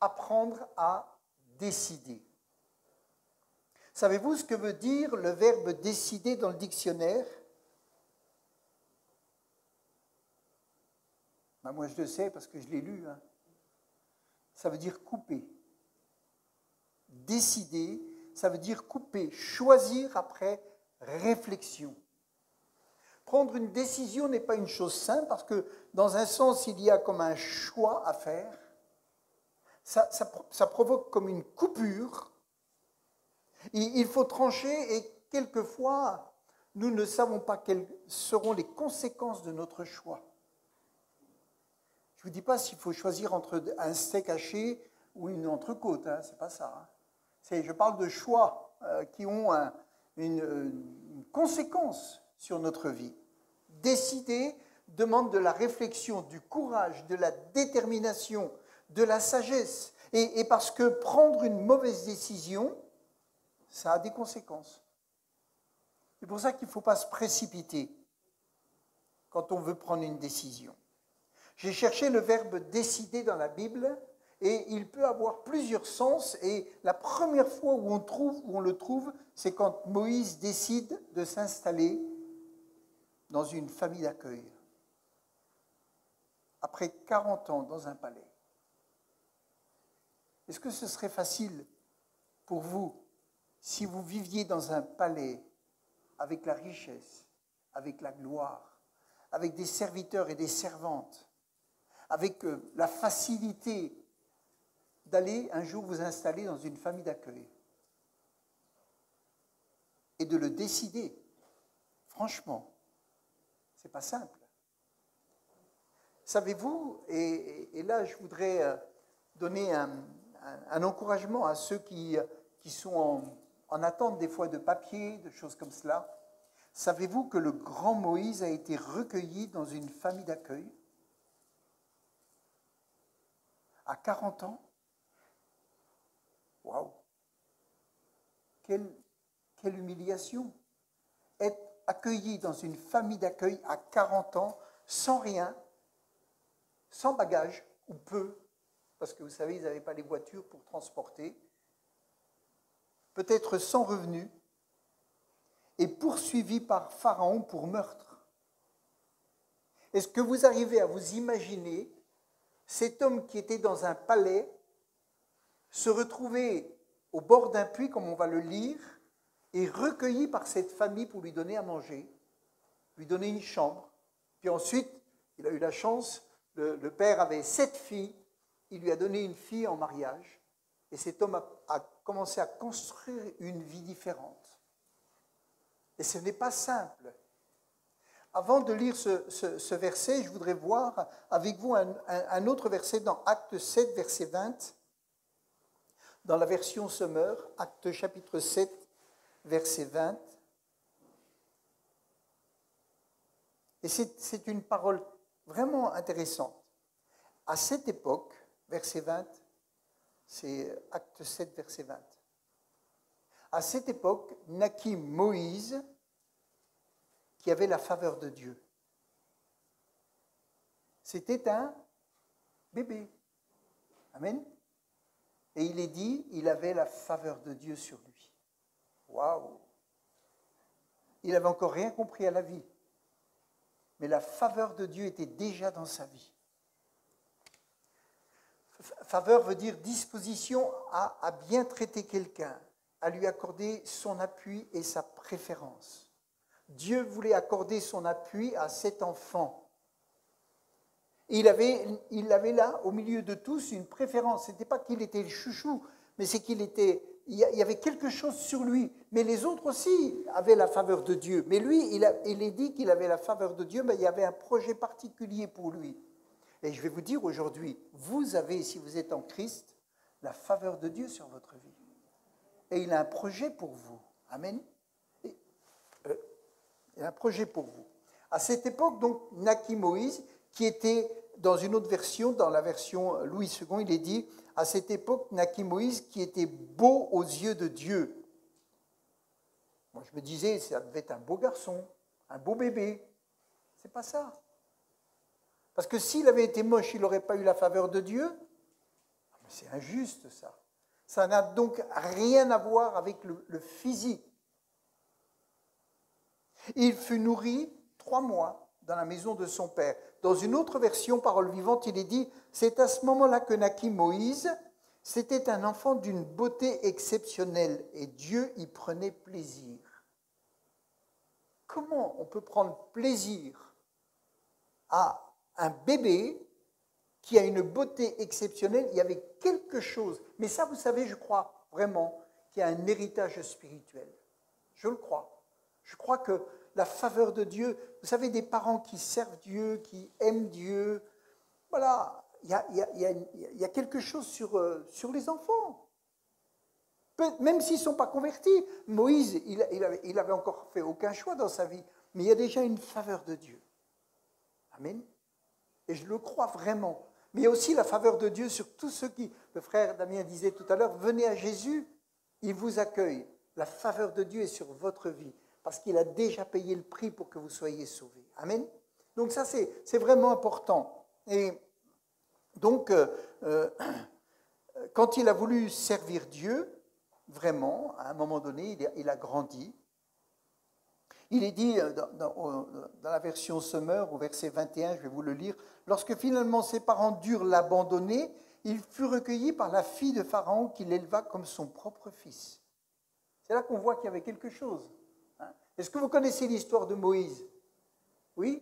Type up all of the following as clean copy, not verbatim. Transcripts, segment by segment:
apprendre à décider. Savez-vous ce que veut dire le verbe décider dans le dictionnaire? Ben moi, je le sais parce que je l'ai lu. Ça veut dire couper. Décider, ça veut dire couper, choisir après réflexion. Prendre une décision n'est pas une chose simple parce que dans un sens, il y a comme un choix à faire. Ça provoque comme une coupure. Il faut trancher et quelquefois, nous ne savons pas quelles seront les conséquences de notre choix. Je ne vous dis pas s'il faut choisir entre un steak haché ou une entrecôte, c'est pas ça. Je parle de choix qui ont une conséquence sur notre vie. Décider demande de la réflexion, du courage, de la détermination, de la sagesse. Et parce que prendre une mauvaise décision, ça a des conséquences. C'est pour ça qu'il ne faut pas se précipiter quand on veut prendre une décision. J'ai cherché le verbe décider dans la Bible et il peut avoir plusieurs sens. Et la première fois où on le trouve, c'est quand Moïse décide de s'installer dans une famille d'accueil. Après 40 ans dans un palais. Est-ce que ce serait facile pour vous si vous viviez dans un palais avec la richesse, avec la gloire, avec des serviteurs et des servantes, avec la facilité d'aller un jour vous installer dans une famille d'accueil et de le décider? Franchement, ce n'est pas simple. Savez-vous, et là je voudrais donner un encouragement à ceux qui sont en attente des fois de papier, de choses comme cela. Savez-vous que le grand Moïse a été recueilli dans une famille d'accueil à 40 ans? Waouh! Quelle humiliation! Être accueilli dans une famille d'accueil à 40 ans, sans rien, sans bagage, ou peu, parce que vous savez, ils n'avaient pas les voitures pour transporter, peut-être sans revenus, et poursuivi par Pharaon pour meurtre. Est-ce que vous arrivez à vous imaginer cet homme qui était dans un palais se retrouver au bord d'un puits, comme on va le lire, et recueilli par cette famille pour lui donner à manger, lui donner une chambre. Puis ensuite, il a eu la chance, le père avait 7 filles, il lui a donné une fille en mariage, et cet homme a commencé à construire une vie différente. Et ce n'est pas simple. Avant de lire ce verset, je voudrais voir avec vous un autre verset dans Actes 7, verset 20, dans la version Sommer, Actes chapitre 7, verset 20. Et c'est une parole vraiment intéressante. À cette époque, verset 20, c'est Acte 7, verset 20. À cette époque, naquit Moïse, qui avait la faveur de Dieu. C'était un bébé. Amen. Et il est dit, il avait la faveur de Dieu sur lui. Waouh! Il n'avait encore rien compris à la vie. Mais la faveur de Dieu était déjà dans sa vie. Faveur veut dire disposition à bien traiter quelqu'un, à lui accorder son appui et sa préférence. Dieu voulait accorder son appui à cet enfant. Et il avait là, au milieu de tous, une préférence. Ce n'était pas qu'il était le chouchou, mais c'est il y avait quelque chose sur lui. Mais les autres aussi avaient la faveur de Dieu. Mais lui, il est dit qu'il avait la faveur de Dieu, mais il y avait un projet particulier pour lui. Et je vais vous dire aujourd'hui, vous avez, si vous êtes en Christ, la faveur de Dieu sur votre vie. Et il a un projet pour vous. Amen. Il a un projet pour vous. À cette époque, donc, naquit Moïse, qui était, dans une autre version, dans la version Louis II, il est dit, à cette époque, naquit Moïse, qui était beau aux yeux de Dieu. Moi, je me disais, ça devait être un beau garçon, un beau bébé. C'est pas ça. Parce que s'il avait été moche, il n'aurait pas eu la faveur de Dieu. C'est injuste, ça. Ça n'a donc rien à voir avec le physique. Il fut nourri 3 mois dans la maison de son père. Dans une autre version, Parole vivante, il est dit, c'est à ce moment-là que naquit Moïse. C'était un enfant d'une beauté exceptionnelle et Dieu y prenait plaisir. Comment on peut prendre plaisir à un bébé qui a une beauté exceptionnelle? Il y avait quelque chose, mais ça, vous savez, je crois vraiment qu'il y a un héritage spirituel. Je le crois. Je crois que la faveur de Dieu, vous savez, des parents qui servent Dieu, qui aiment Dieu, voilà, il y a quelque chose sur les enfants. Même s'ils ne sont pas convertis. Moïse, il avait encore fait aucun choix dans sa vie, mais il y a déjà une faveur de Dieu. Amen. Et je le crois vraiment. Mais il y a aussi la faveur de Dieu sur tous ceux qui, le frère Damien disait tout à l'heure, venez à Jésus, il vous accueille. La faveur de Dieu est sur votre vie, parce qu'il a déjà payé le prix pour que vous soyez sauvés. Amen. Donc ça, c'est vraiment important. Et donc, quand il a voulu servir Dieu, vraiment, à un moment donné, il a grandi. Il est dit dans la version Semeur, au verset 21, je vais vous le lire, « Lorsque finalement ses parents durent l'abandonner, il fut recueilli par la fille de Pharaon qui l'éleva comme son propre fils. » C'est là qu'on voit qu'il y avait quelque chose. Est-ce que vous connaissez l'histoire de Moïse? Oui?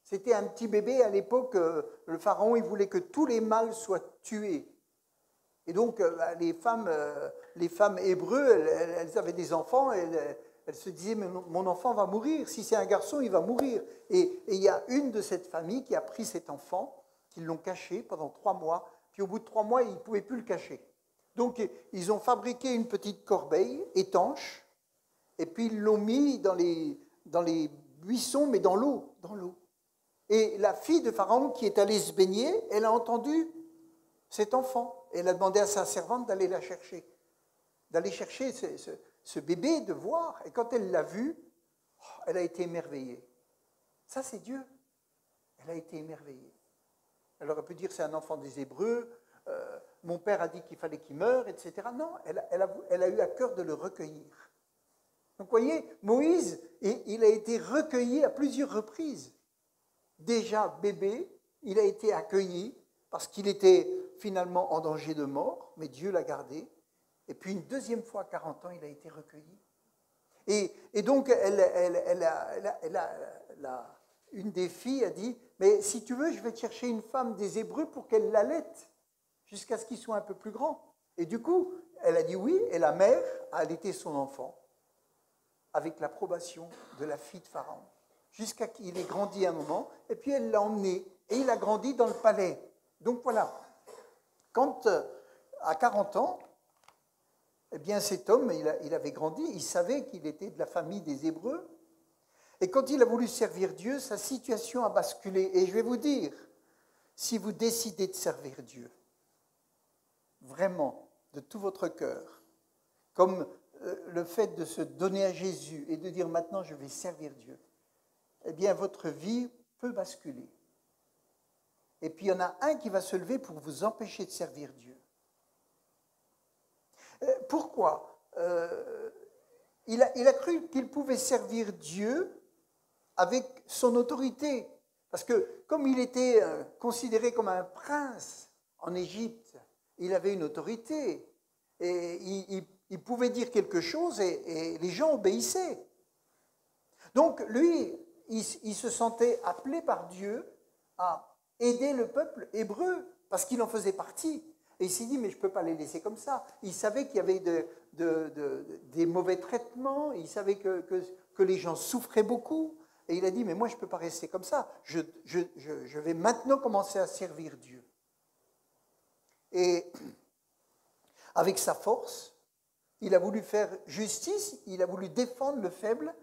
C'était un petit bébé à l'époque, le Pharaon, il voulait que tous les mâles soient tués. Et donc, les femmes hébreux, elles avaient des enfants, elles se disaient, mais mon enfant va mourir, si c'est un garçon, il va mourir. Et il y a une de cette famille qui a pris cet enfant, qui l'ont caché pendant 3 mois, puis au bout de 3 mois, ils ne pouvaient plus le cacher. Donc, ils ont fabriqué une petite corbeille étanche, et puis ils l'ont mis dans les buissons, mais dans l'eau. Et la fille de Pharaon qui est allée se baigner, elle a entendu cet enfant. Elle a demandé à sa servante d'aller la chercher, d'aller chercher ce bébé, de voir. Et quand elle l'a vu, elle a été émerveillée. Ça, c'est Dieu. Elle a été émerveillée. Elle aurait pu dire c'est un enfant des Hébreux, mon père a dit qu'il fallait qu'il meure, etc. Non, elle a eu à cœur de le recueillir. Donc, vous voyez, Moïse, il a été recueilli à plusieurs reprises. Déjà bébé, il a été accueilli parce qu'il était finalement en danger de mort, mais Dieu l'a gardé. Et puis une deuxième fois, à 40 ans, il a été recueilli. Et donc, une des filles a dit, mais si tu veux, je vais te chercher une femme des Hébreux pour qu'elle l'allaite, jusqu'à ce qu'il soit un peu plus grand. Et du coup, elle a dit oui, et la mère a allaité son enfant, avec l'approbation de la fille de Pharaon, jusqu'à qu'il ait grandi un moment, et puis elle l'a emmené, et il a grandi dans le palais. Donc voilà, quand à 40 ans, eh bien cet homme, il avait grandi, il savait qu'il était de la famille des Hébreux, et quand il a voulu servir Dieu, sa situation a basculé. Et je vais vous dire, si vous décidez de servir Dieu, vraiment, de tout votre cœur, comme le fait de se donner à Jésus et de dire maintenant je vais servir Dieu, eh bien votre vie peut basculer. Et puis il y en a un qui va se lever pour vous empêcher de servir Dieu. Pourquoi il a cru qu'il pouvait servir Dieu avec son autorité. Parce que comme il était considéré comme un prince en Égypte, il avait une autorité. Et il pouvait dire quelque chose et les gens obéissaient. Donc lui, il se sentait appelé par Dieu à aider le peuple hébreu, parce qu'il en faisait partie. Et il s'est dit, mais je ne peux pas les laisser comme ça. Il savait qu'il y avait des mauvais traitements, il savait que les gens souffraient beaucoup. Et il a dit, mais moi je ne peux pas rester comme ça. Je vais maintenant commencer à servir Dieu. Et avec sa force, il a voulu faire justice, il a voulu défendre le faible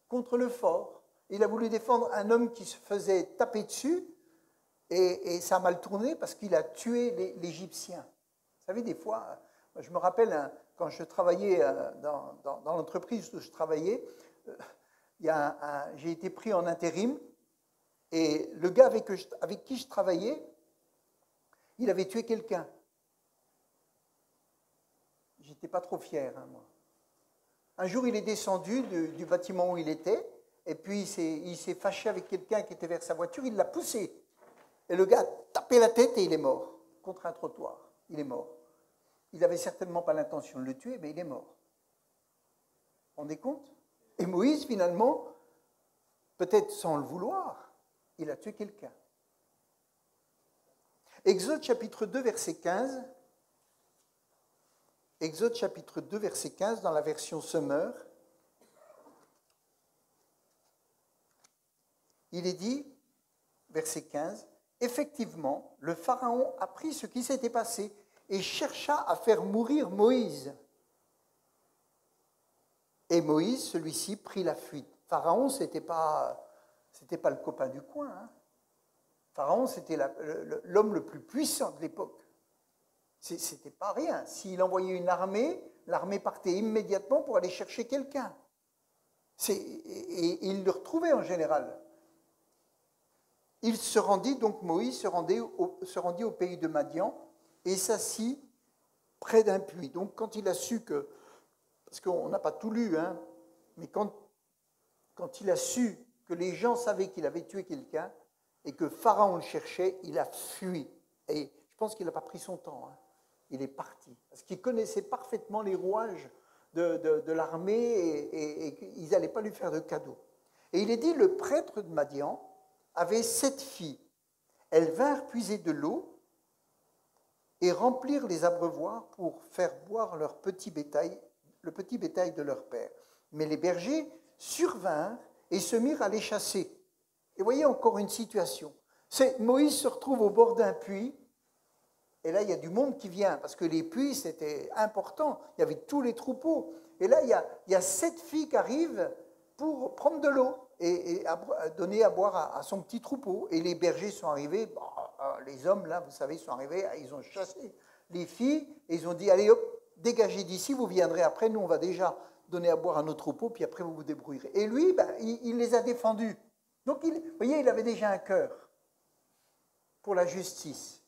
contre le fort. Il a voulu défendre un homme qui se faisait taper dessus, et ça a mal tourné parce qu'il a tué l'Égyptien. Vous savez, des fois, je me rappelle, quand je travaillais dans l'entreprise où je travaillais, j'ai été pris en intérim, et le gars avec qui je travaillais, il avait tué quelqu'un. j'étais pas trop fier, hein, moi. Un jour, il est descendu du bâtiment où il était, et puis il s'est fâché avec quelqu'un qui était vers sa voiture, il l'a poussé. Et le gars a tapé la tête et il est mort, contre un trottoir. Il est mort. Il n'avait certainement pas l'intention de le tuer, mais il est mort. Vous vous rendez compte? Et Moïse, finalement, peut-être sans le vouloir, il a tué quelqu'un. Exode chapitre 2, verset 15. Exode chapitre 2, verset 15, dans la version Sommer. Il est dit, verset 15, « Effectivement, le Pharaon apprit ce qui s'était passé et chercha à faire mourir Moïse. Et Moïse, celui-ci, prit la fuite. » Pharaon, ce n'était pas le copain du coin. Hein. Pharaon, c'était l'homme le plus puissant de l'époque. C'était pas rien. S'il envoyait une armée, l'armée partait immédiatement pour aller chercher quelqu'un. Et il le retrouvait en général. Il se rendit, donc Moïse se rendit au pays de Madian et s'assit près d'un puits. Donc quand il a su que, parce qu'on n'a pas tout lu, hein, mais quand il a su que les gens savaient qu'il avait tué quelqu'un et que Pharaon le cherchait, il a fui. Et je pense qu'il n'a pas pris son temps. Hein. Il est parti. Parce qu'il connaissait parfaitement les rouages de l'armée et qu'ils n'allaient pas lui faire de cadeaux. Et il est dit, le prêtre de Madian avait 7 filles. Elles vinrent puiser de l'eau et remplir les abreuvoirs pour faire boire le petit bétail de leur père. Mais les bergers survinrent et se mirent à les chasser. Et voyez encore une situation. Moïse se retrouve au bord d'un puits, et là il y a du monde qui vient, parce que les puits c'était important, il y avait tous les troupeaux. Et là il y a 7 filles qui arrivent pour prendre de l'eau et donner à boire à son petit troupeau. Et les bergers sont arrivés, les hommes là, vous savez, sont arrivés, ils ont chassé les filles, et ils ont dit, allez hop, dégagez d'ici, vous viendrez après, nous on va déjà donner à boire à nos troupeaux, puis après vous vous débrouillerez. Et lui, il les a défendus. Donc, vous voyez, il avait déjà un cœur pour la justice.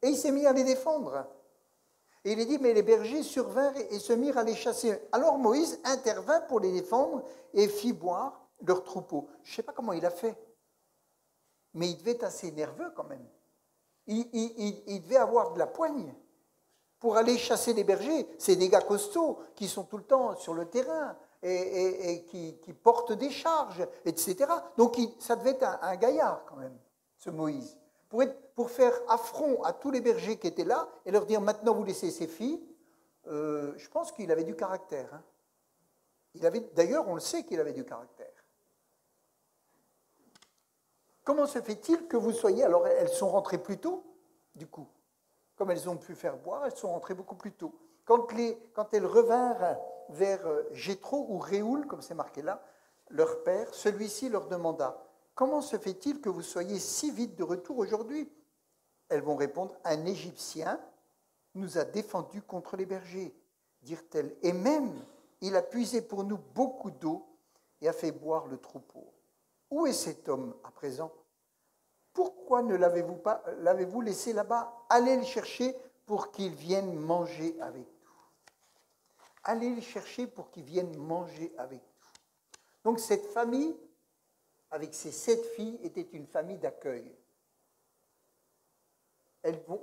Et il s'est mis à les défendre. Et il est dit, mais les bergers survinrent et se mirent à les chasser. Alors Moïse intervint pour les défendre et fit boire leurs troupeaux. Je ne sais pas comment il a fait, mais il devait être assez nerveux quand même. Il devait avoir de la poigne pour aller chasser les bergers. C'est des gars costauds qui sont tout le temps sur le terrain et qui portent des charges, etc. Donc ça devait être un gaillard quand même, ce Moïse. Pour faire affront à tous les bergers qui étaient là et leur dire maintenant vous laissez ces filles, je pense qu'il avait du caractère. Hein. D'ailleurs, on le sait qu'il avait du caractère. Comment se fait-il que vous soyez... Alors, elles sont rentrées plus tôt, du coup. Comme elles ont pu faire boire, elles sont rentrées beaucoup plus tôt. Quand elles revinrent vers Jéthro ou Réoul, comme c'est marqué là, leur père, celui-ci leur demanda « Comment se fait-il que vous soyez si vite de retour aujourd'hui ?» Elles vont répondre « Un Égyptien nous a défendus contre les bergers, dirent-elles. Et même, il a puisé pour nous beaucoup d'eau et a fait boire le troupeau. Où est cet homme à présent ? Pourquoi ne l'avez-vous laissé là-bas ? Allez le chercher pour qu'il vienne manger avec nous. Allez le chercher pour qu'il vienne manger avec nous. » Donc cette famille, avec ses 7 filles, était une famille d'accueil.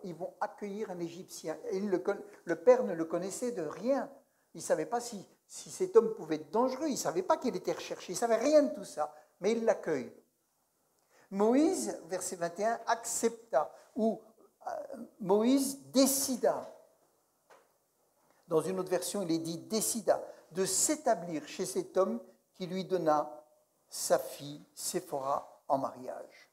Ils vont accueillir un Égyptien. Et le père ne le connaissait de rien. Il ne savait pas si cet homme pouvait être dangereux. Il ne savait pas qu'il était recherché. Il ne savait rien de tout ça. Mais il l'accueille. Moïse, verset 21, accepta, ou Moïse décida. Dans une autre version, il est dit décida de s'établir chez cet homme qui lui donna sa fille Séphora en mariage.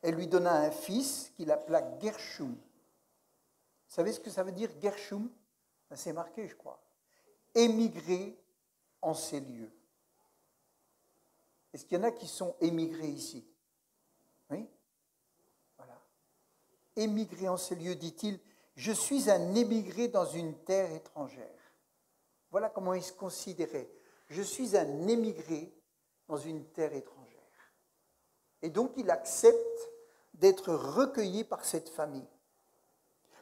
Elle lui donna un fils qu'il appela Gershom. Vous savez ce que ça veut dire Gershom ? C'est marqué, je crois. Émigré en ces lieux. Est-ce qu'il y en a qui sont émigrés ici ? Oui ? Voilà. Émigré en ces lieux, dit-il, je suis un émigré dans une terre étrangère. Voilà comment il se considérait. Je suis un émigré dans une terre étrangère. Et donc il accepte d'être recueilli par cette famille.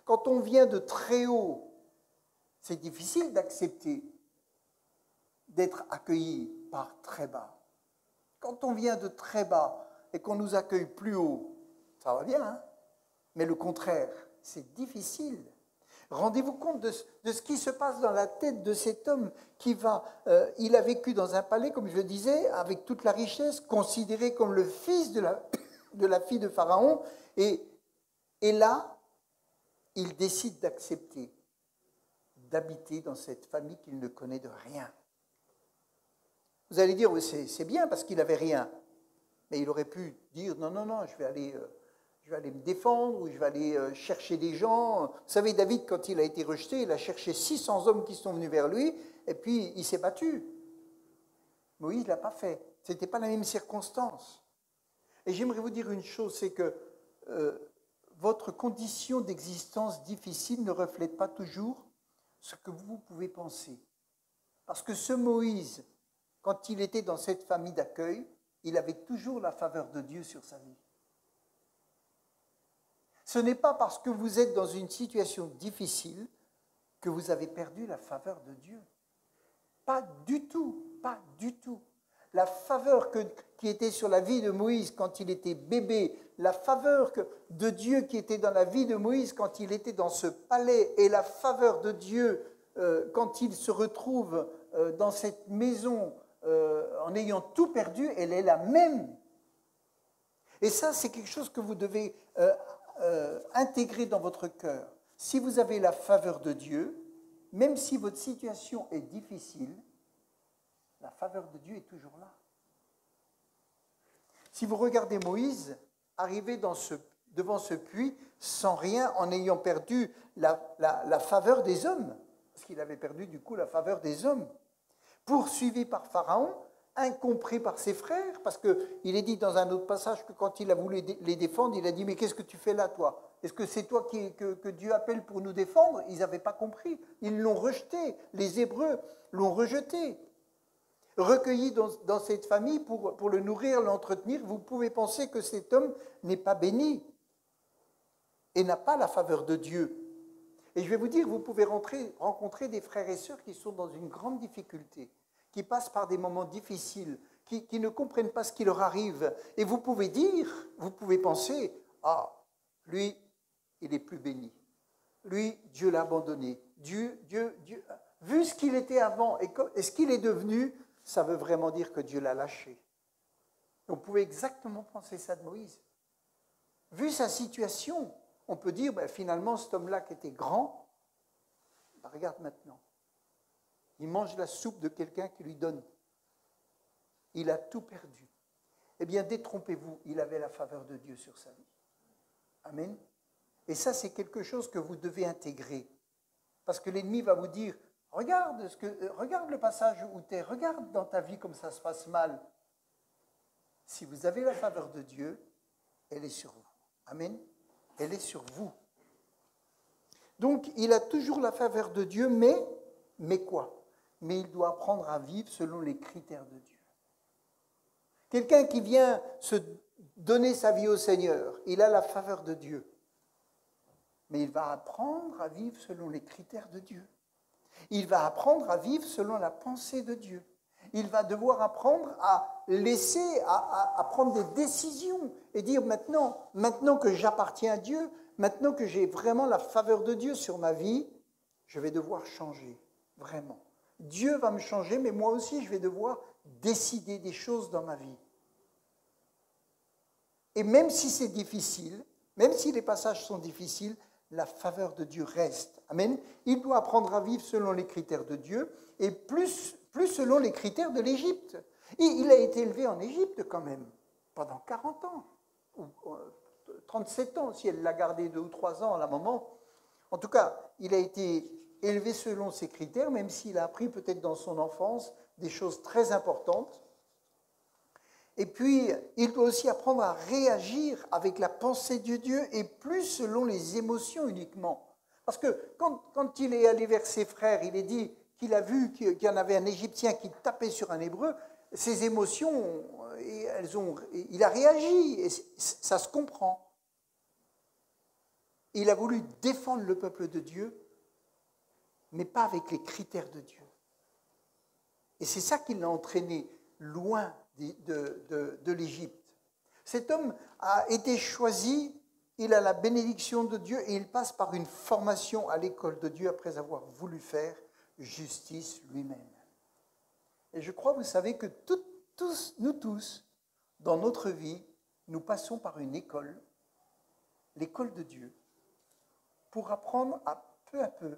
Quand on vient de très haut C'est difficile d'accepter d'être accueilli par très bas. Quand on vient de très bas et qu'on nous accueille plus haut, ça va bien, hein? Mais le contraire, c'est difficile. Rendez-vous compte de ce qui se passe dans la tête de cet homme il a vécu dans un palais, comme je le disais, avec toute la richesse, considéré comme le fils de la fille de Pharaon. Et là, il décide d'accepter d'habiter dans cette famille qu'il ne connaît de rien. Vous allez dire, oui, c'est bien parce qu'il n'avait rien. Mais il aurait pu dire, non, je vais aller me défendre, ou je vais aller chercher des gens. Vous savez, David, quand il a été rejeté, il a cherché 600 hommes qui sont venus vers lui, et puis il s'est battu. Moïse ne l'a pas fait. Ce n'était pas la même circonstance. Et j'aimerais vous dire une chose, c'est que votre condition d'existence difficile ne reflète pas toujours ce que vous pouvez penser. Parce que ce Moïse, quand il était dans cette famille d'accueil, il avait toujours la faveur de Dieu sur sa vie. Ce n'est pas parce que vous êtes dans une situation difficile que vous avez perdu la faveur de Dieu. Pas du tout, pas du tout. La faveur qui était sur la vie de Moïse quand il était bébé, la faveur de Dieu qui était dans la vie de Moïse quand il était dans ce palais, et la faveur de Dieu quand il se retrouve dans cette maison en ayant tout perdu, elle est la même. Et ça, c'est quelque chose que vous devez intégrer dans votre cœur. Si vous avez la faveur de Dieu, même si votre situation est difficile, la faveur de Dieu est toujours là. Si vous regardez Moïse arriver devant ce puits sans rien, en ayant perdu la faveur des hommes, parce qu'il avait perdu du coup la faveur des hommes, poursuivi par Pharaon, incompris par ses frères, parce qu'il est dit dans un autre passage que quand il a voulu les défendre, il a dit « Mais qu'est-ce que tu fais là, toi ? Est-ce que c'est toi que Dieu appelle pour nous défendre ?» Ils n'avaient pas compris. Ils l'ont rejeté. Les Hébreux l'ont rejeté. Recueilli dans cette famille pour le nourrir, l'entretenir, vous pouvez penser que cet homme n'est pas béni et n'a pas la faveur de Dieu. Et je vais vous dire, vous pouvez rencontrer des frères et sœurs qui sont dans une grande difficulté, qui passent par des moments difficiles, qui ne comprennent pas ce qui leur arrive. Et vous pouvez penser, ah, lui, il est plus béni. Lui, Dieu l'a abandonné. Dieu, vu ce qu'il était avant et ce qu'il est devenu, ça veut vraiment dire que Dieu l'a lâché. On pouvait exactement penser ça de Moïse. Vu sa situation, on peut dire, finalement, cet homme-là qui était grand, regarde maintenant. Il mange la soupe de quelqu'un qui lui donne. Il a tout perdu. Eh bien, détrompez-vous, il avait la faveur de Dieu sur sa vie. Amen. Et ça, c'est quelque chose que vous devez intégrer. Parce que l'ennemi va vous dire, regarde le passage où tu es, regarde dans ta vie comme ça se passe mal. Si vous avez la faveur de Dieu, elle est sur vous. Amen. Elle est sur vous. Donc, il a toujours la faveur de Dieu, mais quoi ? Mais il doit apprendre à vivre selon les critères de Dieu. Quelqu'un qui vient se donner sa vie au Seigneur, il a la faveur de Dieu. Mais il va apprendre à vivre selon les critères de Dieu. Il va apprendre à vivre selon la pensée de Dieu. Il va devoir apprendre à à prendre des décisions et dire maintenant que j'appartiens à Dieu, maintenant que j'ai vraiment la faveur de Dieu sur ma vie, je vais devoir changer, vraiment. Dieu va me changer, mais moi aussi, je vais devoir décider des choses dans ma vie. Et même si c'est difficile, même si les passages sont difficiles, la faveur de Dieu reste. Amen. Il doit apprendre à vivre selon les critères de Dieu et plus selon les critères de l'Égypte. Et il a été élevé en Égypte quand même, pendant 40 ans, ou 37 ans, si elle l'a gardé 2 ou 3 ans à la maman. En tout cas, il a été élevé selon ces critères, même s'il a appris peut-être dans son enfance des choses très importantes. Et puis, il doit aussi apprendre à réagir avec la pensée de Dieu et plus selon les émotions uniquement. Parce que quand il est allé vers ses frères, il est dit qu'il a vu qu'il y en avait un Égyptien qui tapait sur un Hébreu. Ses émotions, il a réagi, et ça se comprend. Il a voulu défendre le peuple de Dieu, mais pas avec les critères de Dieu. Et c'est ça qui l'a entraîné loin de l'Égypte. Cet homme a été choisi, il a la bénédiction de Dieu et il passe par une formation à l'école de Dieu après avoir voulu faire justice lui-même. Et je crois, vous savez, que nous tous, dans notre vie, nous passons par une école, l'école de Dieu, pour apprendre à peu,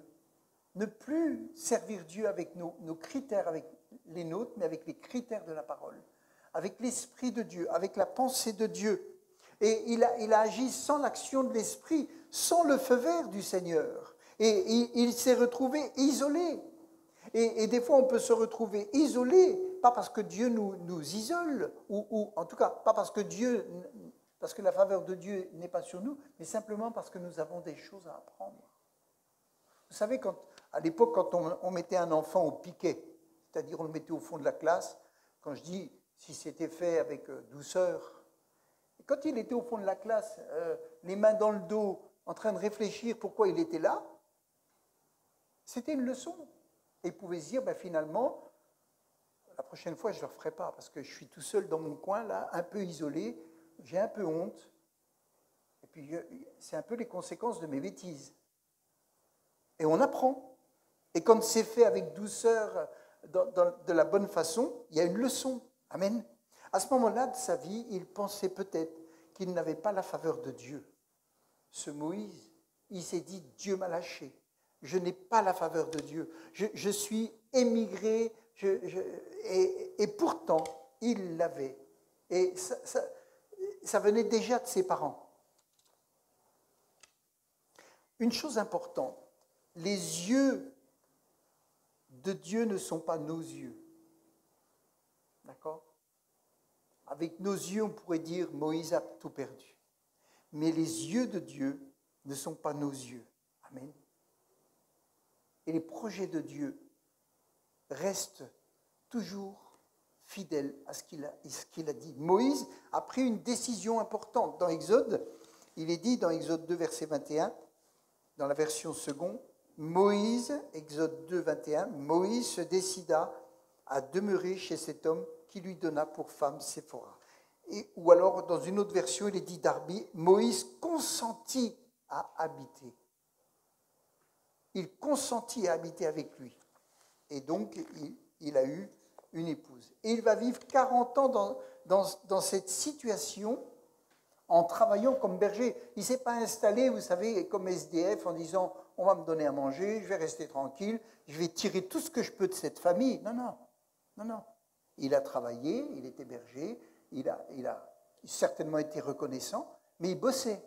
ne plus servir Dieu avec nos critères, avec les nôtres, mais avec les critères de la parole, avec l'Esprit de Dieu, avec la pensée de Dieu. Et il a agi sans l'action de l'Esprit, sans le feu vert du Seigneur. Et il s'est retrouvé isolé. Et des fois, on peut se retrouver isolé, pas parce que Dieu nous isole, ou en tout cas, pas parce que la faveur de Dieu n'est pas sur nous, mais simplement parce que nous avons des choses à apprendre. Vous savez, à l'époque, quand on mettait un enfant au piquet, c'est-à-dire on le mettait au fond de la classe, quand je dis si c'était fait avec douceur, et quand il était au fond de la classe, les mains dans le dos, en train de réfléchir pourquoi il était là, c'était une leçon. Et il pouvait se dire, finalement, la prochaine fois, je ne le referai pas, parce que je suis tout seul dans mon coin, là, un peu isolé, j'ai un peu honte, et puis c'est un peu les conséquences de mes bêtises. Et on apprend. Et quand c'est fait avec douceur, de la bonne façon, il y a une leçon. Amen. À ce moment-là de sa vie, il pensait peut-être qu'il n'avait pas la faveur de Dieu. Ce Moïse, il s'est dit, Dieu m'a lâché. Je n'ai pas la faveur de Dieu. Je suis émigré, et pourtant, il l'avait. Et ça venait déjà de ses parents. Une chose importante, les yeux de Dieu ne sont pas nos yeux. D'accord ? Avec nos yeux, on pourrait dire Moïse a tout perdu. Mais les yeux de Dieu ne sont pas nos yeux. Amen. Et les projets de Dieu restent toujours fidèles à ce qu'il a dit. Moïse a pris une décision importante. Dans Exode, il est dit dans Exode 2, verset 21, dans la version seconde, Moïse, Exode 2, 21, Moïse se décida à demeurer chez cet homme qui lui donna pour femme Séphora. Ou alors, dans une autre version, il est dit d'Arbi, Moïse consentit à habiter. Il consentit à habiter avec lui. Et donc, il a eu une épouse. Et il va vivre 40 ans dans cette situation en travaillant comme berger. Il ne s'est pas installé, vous savez, comme SDF en disant « on va me donner à manger, je vais rester tranquille, je vais tirer tout ce que je peux de cette famille ». Non. Il a travaillé, il était berger, il a certainement été reconnaissant, mais il bossait.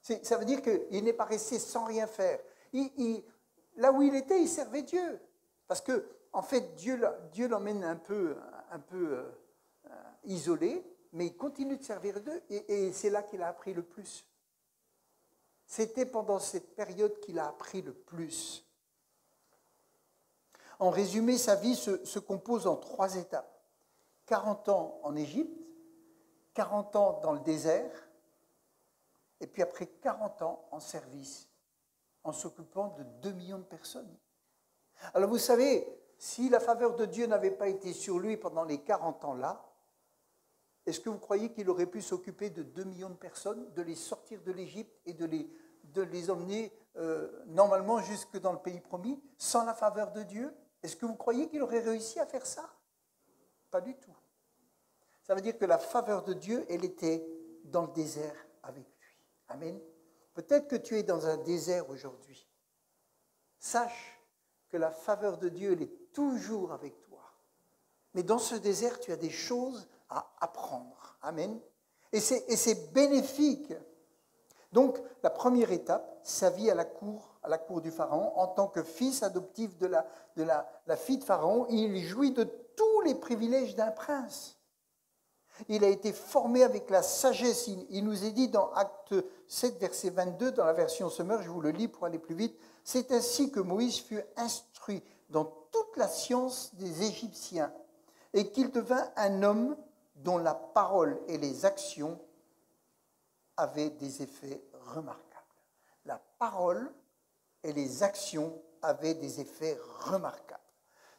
Ça veut dire qu'il n'est pas resté sans rien faire. Là où il était, il servait Dieu. Parce que, en fait, Dieu l'emmène un peu isolé, mais il continue de servir Dieu, et c'est là qu'il a appris le plus. C'était pendant cette période qu'il a appris le plus. En résumé, sa vie se compose en 3 étapes. 40 ans en Égypte, 40 ans dans le désert, et puis après 40 ans en service, en s'occupant de 2 millions de personnes. Alors vous savez, si la faveur de Dieu n'avait pas été sur lui pendant les 40 ans-là, est-ce que vous croyez qu'il aurait pu s'occuper de 2 millions de personnes, de les sortir de l'Égypte et de les emmener normalement jusque dans le pays promis, sans la faveur de Dieu? Est-ce que vous croyez qu'il aurait réussi à faire ça? Pas du tout. Ça veut dire que la faveur de Dieu, elle était dans le désert avec lui. Amen. Peut-être que tu es dans un désert aujourd'hui. Sache que la faveur de Dieu, elle est toujours avec toi. Mais dans ce désert, tu as des choses à apprendre. Amen. Et c'est bénéfique. Donc, la première étape, sa vie à la cour du Pharaon, en tant que fils adoptif de la fille de Pharaon, il jouit de tous les privilèges d'un prince. Il a été formé avec la sagesse. Il nous est dit dans Acte 7, verset 22, dans la version Sommer, je vous le lis pour aller plus vite, « C'est ainsi que Moïse fut instruit dans toute la science des Égyptiens et qu'il devint un homme dont la parole et les actions avaient des effets remarquables. » La parole et les actions avait des effets remarquables.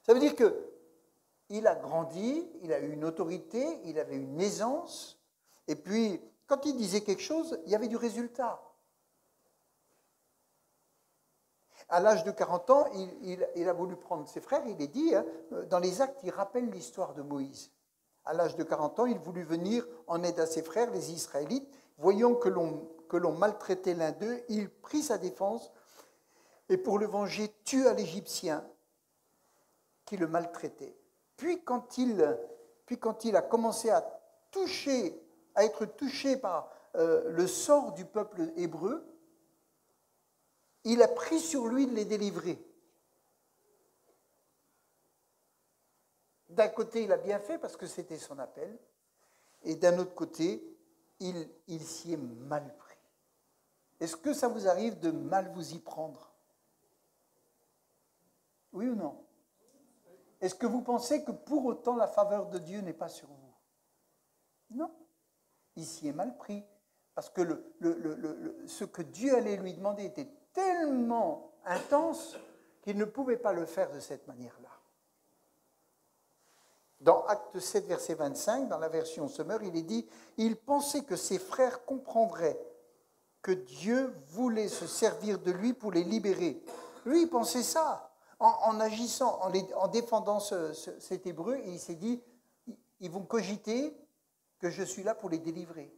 Ça veut dire qu'il a grandi, il a eu une autorité, il avait une aisance, et puis quand il disait quelque chose, il y avait du résultat. À l'âge de 40 ans, il a voulu prendre ses frères, il est dit, hein, dans les Actes, il rappelle l'histoire de Moïse. À l'âge de 40 ans, il voulut venir en aide à ses frères, les Israélites. Voyant que l'on maltraitait l'un d'eux, il prit sa défense et pour le venger, tua l'Égyptien qui le maltraitait. Puis quand il a commencé à être touché par le sort du peuple hébreu, il a pris sur lui de les délivrer. D'un côté, il a bien fait parce que c'était son appel, et d'un autre côté, il s'y est mal pris. Est-ce que ça vous arrive de mal vous y prendre? Oui ou non? Est-ce que vous pensez que pour autant la faveur de Dieu n'est pas sur vous? Non. Il s'y est mal pris. Parce que ce que Dieu allait lui demander était tellement intense qu'il ne pouvait pas le faire de cette manière-là. Dans Acte 7, verset 25, dans la version Sommer, il est dit « Il pensait que ses frères comprendraient que Dieu voulait se servir de lui pour les libérer. » Lui, il pensait ça. En agissant, en défendant cet hébreu, et il s'est dit « Ils vont cogiter que je suis là pour les délivrer. »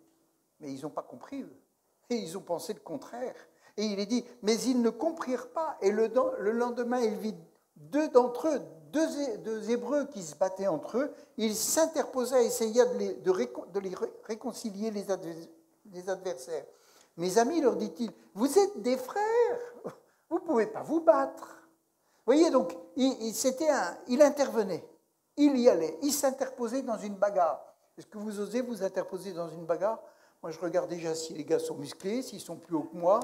Mais ils n'ont pas compris, eux. Et ils ont pensé le contraire. Et il est dit, mais ils ne comprirent pas. Et le lendemain, il vit deux d'entre eux, deux Hébreux qui se battaient entre eux. Il s'interposa et essaya de les réconcilier, les adversaires. Mes amis, leur dit-il, vous êtes des frères, vous ne pouvez pas vous battre. Vous voyez, donc, il intervenait, il y allait, il s'interposait dans une bagarre. Est-ce que vous osez vous interposer dans une bagarre? Moi, je regarde déjà si les gars sont musclés, s'ils sont plus hauts que moi,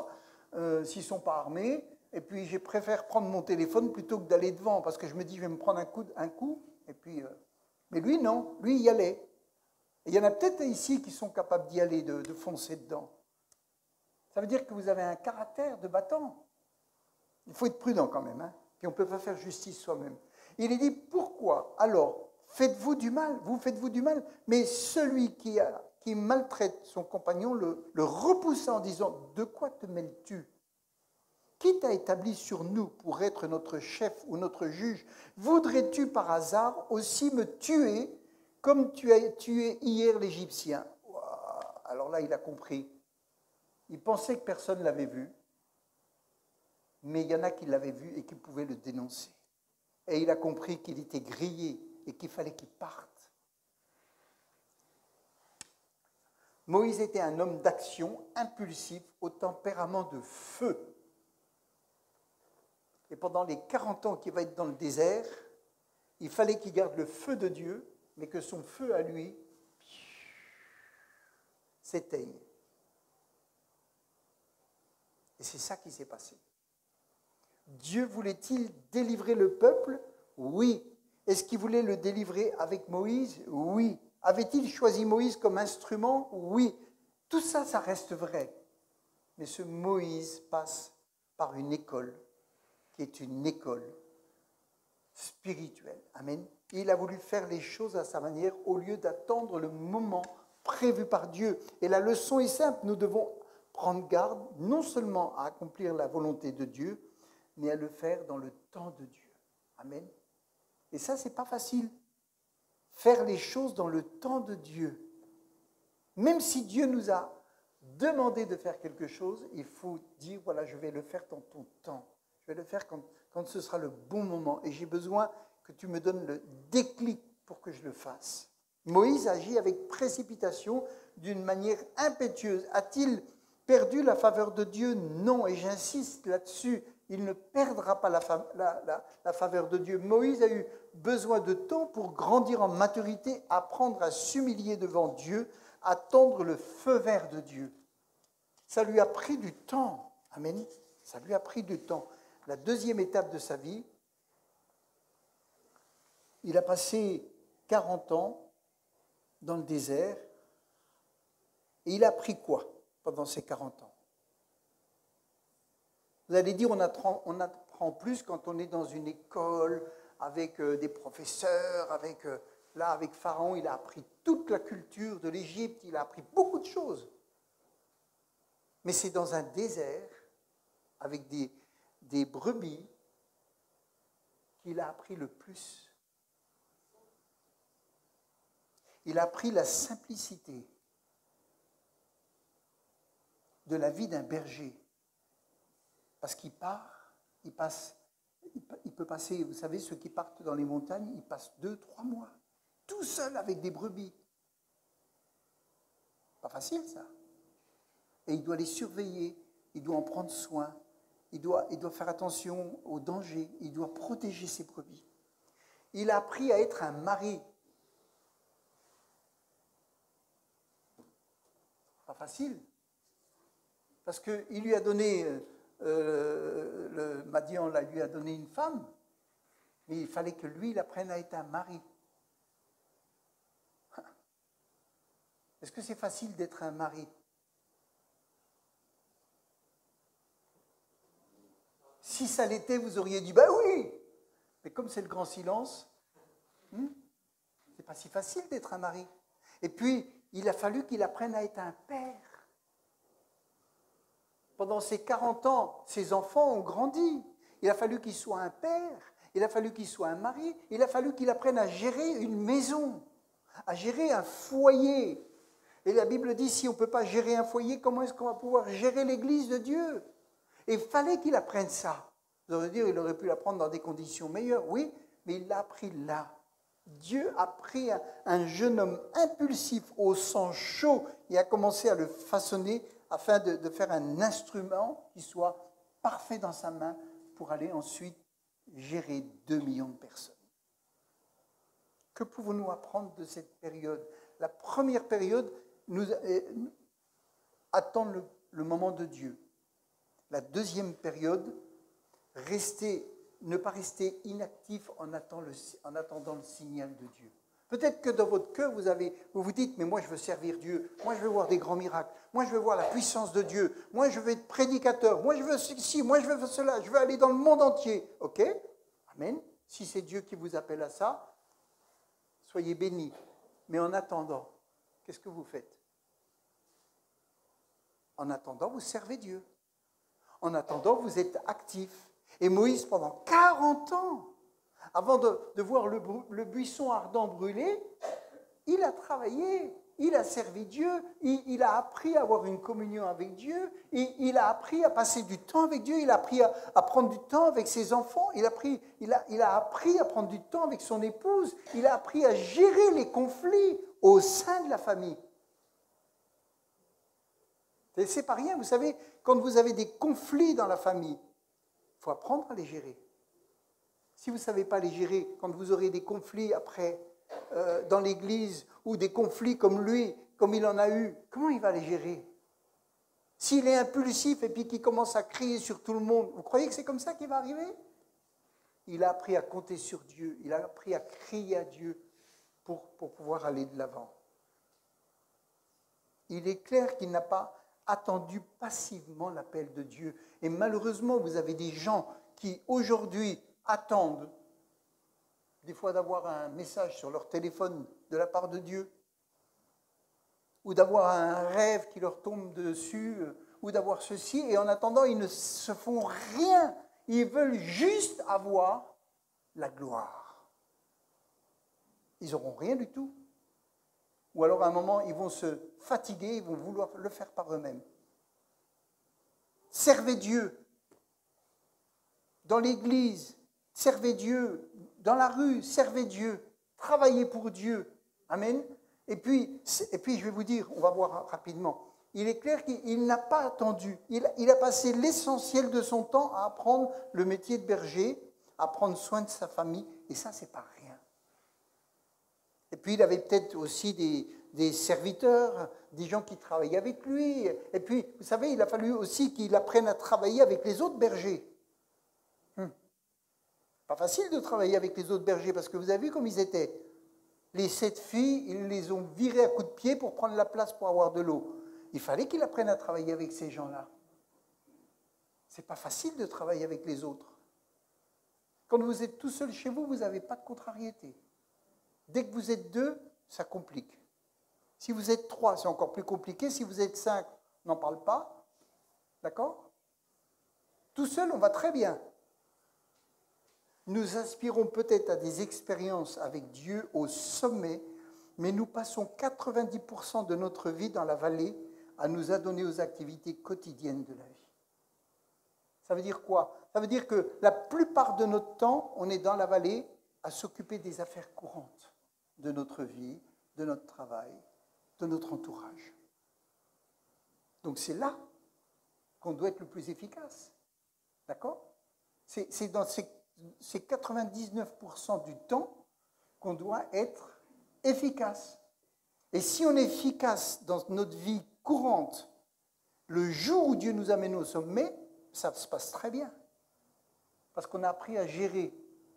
s'ils ne sont pas armés. Et puis, je préfère prendre mon téléphone plutôt que d'aller devant, parce que je me dis, je vais me prendre un coup. Et puis, mais lui, non. Lui, il y allait. Et il y en a peut-être ici qui sont capables d'y aller, de foncer dedans. Ça veut dire que vous avez un caractère de battant. Il faut être prudent quand même. Hein. Puis, on ne peut pas faire justice soi-même. Il est dit, pourquoi alors faites-vous du mal? Vous faites-vous du mal? Mais celui qui maltraite son compagnon le repoussa en disant « De quoi te mêles-tu? Qui t'a établi sur nous pour être notre chef ou notre juge? Voudrais-tu par hasard aussi me tuer comme tu as tué hier l'Égyptien ?» Alors là, il a compris. Il pensait que personne ne l'avait vu, mais il y en a qui l'avaient vu et qui pouvaient le dénoncer. Et il a compris qu'il était grillé et qu'il fallait qu'il parte. Moïse était un homme d'action, impulsif, au tempérament de feu. Et pendant les 40 ans qu'il va être dans le désert, il fallait qu'il garde le feu de Dieu, mais que son feu à lui s'éteigne. Et c'est ça qui s'est passé. Dieu voulait-il délivrer le peuple? Oui. Est-ce qu'il voulait le délivrer avec Moïse? Oui. Avait-il choisi Moïse comme instrument? Oui. Tout ça, ça reste vrai. Mais ce Moïse passe par une école qui est une école spirituelle. Amen. Il a voulu faire les choses à sa manière au lieu d'attendre le moment prévu par Dieu. Et la leçon est simple. Nous devons prendre garde non seulement à accomplir la volonté de Dieu, mais à le faire dans le temps de Dieu. Amen. Et ça, ce n'est pas facile. Faire les choses dans le temps de Dieu. Même si Dieu nous a demandé de faire quelque chose, il faut dire, voilà, je vais le faire dans ton temps. Je vais le faire quand ce sera le bon moment. Et j'ai besoin que tu me donnes le déclic pour que je le fasse. Moïse agit avec précipitation, d'une manière impétueuse. A-t-il perdu la faveur de Dieu? Non, et j'insiste là-dessus. Il ne perdra pas la faveur de Dieu. Moïse a eu besoin de temps pour grandir en maturité, apprendre à s'humilier devant Dieu, attendre le feu vert de Dieu. Ça lui a pris du temps. Amen. Ça lui a pris du temps. La deuxième étape de sa vie, il a passé 40 ans dans le désert et il a appris quoi pendant ces 40 ans? Vous allez dire, on apprend comprend plus quand on est dans une école avec des professeurs, là, avec Pharaon, il a appris toute la culture de l'Égypte, il a appris beaucoup de choses. Mais c'est dans un désert, avec des brebis, qu'il a appris le plus. Il a appris la simplicité de la vie d'un berger. Parce qu'il part, il peut passer, vous savez, ceux qui partent dans les montagnes, ils passent 2-3 mois, tout seul avec des brebis. Pas facile, ça. Et il doit les surveiller, il doit en prendre soin, il doit faire attention aux dangers, il doit protéger ses brebis. Il a appris à être un mari. Pas facile. Parce qu'il lui a donné, le Madian lui a donné une femme, mais il fallait que lui, il apprenne à être un mari. Est-ce que c'est facile d'être un mari? Si ça l'était, vous auriez dit, ben oui. Mais comme c'est le grand silence, c'est pas si facile d'être un mari. Et puis, il a fallu qu'il apprenne à être un père. Pendant ces 40 ans, ses enfants ont grandi. Il a fallu qu'il soit un père, il a fallu qu'il soit un mari, il a fallu qu'il apprenne à gérer une maison, à gérer un foyer. Et la Bible dit, si on ne peut pas gérer un foyer, comment est-ce qu'on va pouvoir gérer l'Église de Dieu? Et il fallait qu'il apprenne ça. Vous allez dire, il aurait pu l'apprendre dans des conditions meilleures, oui, mais il l'a appris là. Dieu a pris un jeune homme impulsif au sang chaud et a commencé à le façonner afin de faire un instrument qui soit parfait dans sa main pour aller ensuite gérer 2 millions de personnes. Que pouvons-nous apprendre de cette période? La première période, attendre le moment de Dieu. La deuxième période, ne pas rester inactif en attendant le signal de Dieu. Peut-être que dans votre cœur, vous vous dites, mais moi je veux servir Dieu, moi je veux voir des grands miracles, moi je veux voir la puissance de Dieu, moi je veux être prédicateur, moi je veux ceci, moi je veux cela, je veux aller dans le monde entier. Ok? Amen. Si c'est Dieu qui vous appelle à ça, soyez bénis. Mais en attendant, qu'est-ce que vous faites? En attendant, vous servez Dieu. En attendant, vous êtes actif. Et Moïse, pendant 40 ans, avant de voir le buisson ardent brûler, il a travaillé, il a servi Dieu, il a appris à avoir une communion avec Dieu, il a appris à passer du temps avec Dieu, il a appris à prendre du temps avec ses enfants, il a appris à prendre du temps avec son épouse, il a appris à gérer les conflits au sein de la famille. C'est pas rien, vous savez, quand vous avez des conflits dans la famille, il faut apprendre à les gérer. Si vous ne savez pas les gérer, quand vous aurez des conflits après dans l'église, ou des conflits comme lui, comme il en a eu, comment il va les gérer? S'il est impulsif et puis qu'il commence à crier sur tout le monde, vous croyez que c'est comme ça qu'il va arriver? Il a appris à compter sur Dieu, il a appris à crier à Dieu pour pouvoir aller de l'avant. Il est clair qu'il n'a pas attendu passivement l'appel de Dieu. Et malheureusement, vous avez des gens qui aujourd'hui attendent des fois d'avoir un message sur leur téléphone de la part de Dieu, ou d'avoir un rêve qui leur tombe dessus, ou d'avoir ceci, et en attendant, ils ne se font rien. Ils veulent juste avoir la gloire. Ils n'auront rien du tout. Ou alors à un moment, ils vont se fatiguer, ils vont vouloir le faire par eux-mêmes. Servez Dieu dans l'église, servez Dieu dans la rue, servez Dieu, travaillez pour Dieu. Amen. Et puis, je vais vous dire, on va voir rapidement, il est clair qu'il n'a pas attendu. Il a passé l'essentiel de son temps à apprendre le métier de berger, à prendre soin de sa famille, et ça, c'est pas rien. Et puis, il avait peut-être aussi des serviteurs, des gens qui travaillaient avec lui. Et puis, vous savez, il a fallu aussi qu'il apprenne à travailler avec les autres bergers. Pas facile de travailler avec les autres bergers, parce que vous avez vu comme ils étaient. Les 7 filles, ils les ont virées à coups de pied pour prendre la place pour avoir de l'eau. Il fallait qu'il apprenne à travailler avec ces gens-là. C'est pas facile de travailler avec les autres. Quand vous êtes tout seul chez vous, vous n'avez pas de contrariété. Dès que vous êtes 2, ça complique. Si vous êtes 3, c'est encore plus compliqué. Si vous êtes 5, on n'en parle pas. D'accord? Tout seul, on va très bien. Nous aspirons peut-être à des expériences avec Dieu au sommet, mais nous passons 90% de notre vie dans la vallée à nous adonner aux activités quotidiennes de la vie. Ça veut dire quoi? Ça veut dire que la plupart de notre temps, on est dans la vallée à s'occuper des affaires courantes de notre vie, de notre travail, de notre entourage. Donc c'est là qu'on doit être le plus efficace. D'accord? C'est dans ces 99% du temps qu'on doit être efficace. Et si on est efficace dans notre vie courante, le jour où Dieu nous amène au sommet, ça se passe très bien. Parce qu'on a appris à gérer